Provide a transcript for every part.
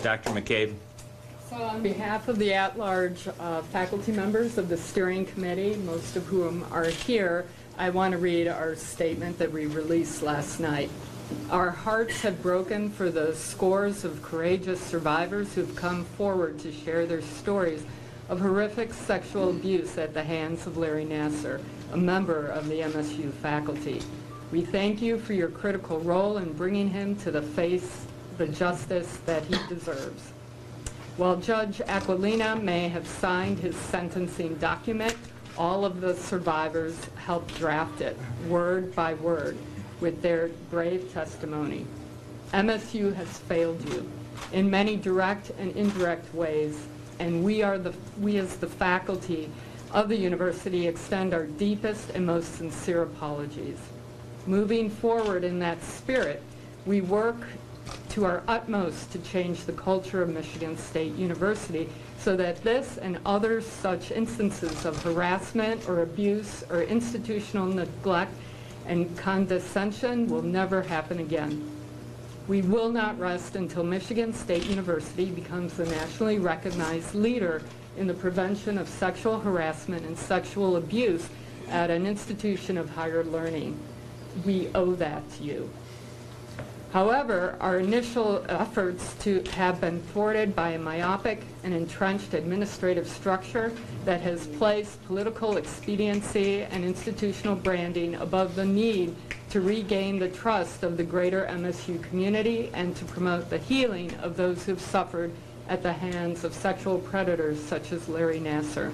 Dr. McCabe. So on behalf of the at-large faculty members of the steering committee, most of whom are here, I want to read our statement that we released last night. Our hearts have broken for the scores of courageous survivors who've come forward to share their stories of horrific sexual abuse at the hands of Larry Nassar, a member of the MSU faculty. We thank you for your critical role in bringing him to the justice that he deserves. While Judge Aquilina may have signed his sentencing document, all of the survivors helped draft it, word by word, with their brave testimony. MSU has failed you in many direct and indirect ways, and we as the faculty of the university extend our deepest and most sincere apologies. Moving forward in that spirit, we work to our utmost to change the culture of Michigan State University so that this and other such instances of harassment or abuse or institutional neglect and condescension will never happen again. We will not rest until Michigan State University becomes the nationally recognized leader in the prevention of sexual harassment and sexual abuse at an institution of higher learning. We owe that to you. However, our initial efforts have been thwarted by a myopic and entrenched administrative structure that has placed political expediency and institutional branding above the need to regain the trust of the greater MSU community and to promote the healing of those who've suffered at the hands of sexual predators such as Larry Nassar.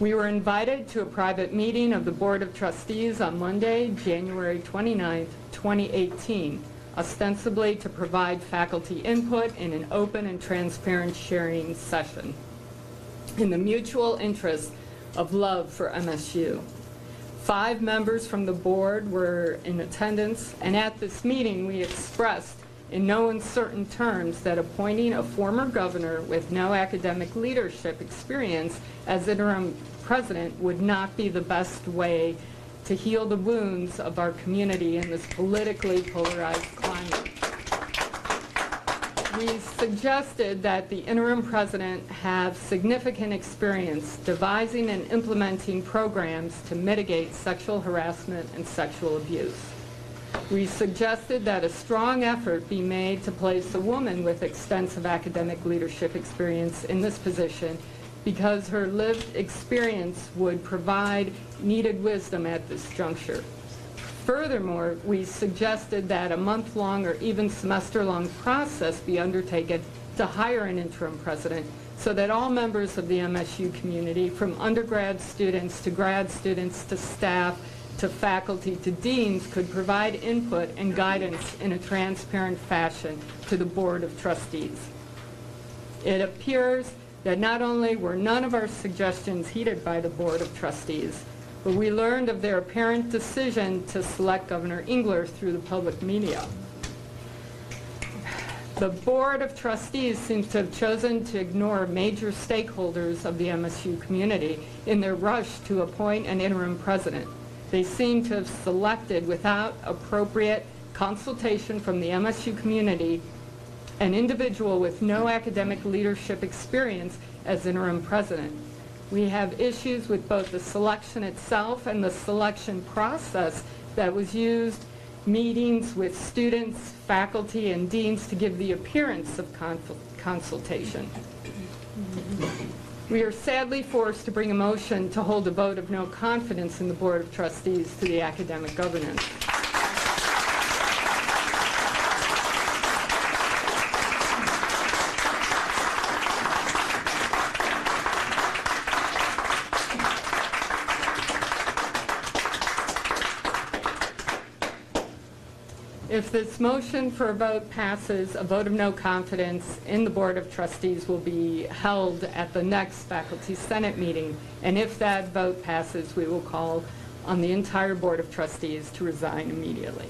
We were invited to a private meeting of the Board of Trustees on Monday, January 29th, 2018, ostensibly to provide faculty input in an open and transparent sharing session in the mutual interest of love for MSU. 5 members from the board were in attendance, and at this meeting we expressed in no uncertain terms that appointing a former governor with no academic leadership experience as interim president would not be the best way to heal the wounds of our community in this politically polarized climate. We suggested that the interim president have significant experience devising and implementing programs to mitigate sexual harassment and sexual abuse. We suggested that a strong effort be made to place a woman with extensive academic leadership experience in this position because her lived experience would provide needed wisdom at this juncture. Furthermore, we suggested that a month-long or even semester-long process be undertaken to hire an interim president so that all members of the MSU community, from undergrad students to grad students to staff to faculty to deans, could provide input and guidance in a transparent fashion to the Board of Trustees. It appears that not only were none of our suggestions heeded by the Board of Trustees, but we learned of their apparent decision to select Governor Engler through the public media. The Board of Trustees seems to have chosen to ignore major stakeholders of the MSU community in their rush to appoint an interim president. They seem to have selected, without appropriate consultation from the MSU community, an individual with no academic leadership experience as interim president. We have issues with both the selection itself and the selection process that was used, meetings with students, faculty, and deans to give the appearance of consultation. We are sadly forced to bring a motion to hold a vote of no confidence in the Board of Trustees to the academic governance. If this motion for a vote passes, a vote of no confidence in the Board of Trustees will be held at the next Faculty Senate meeting, and if that vote passes, we will call on the entire Board of Trustees to resign immediately.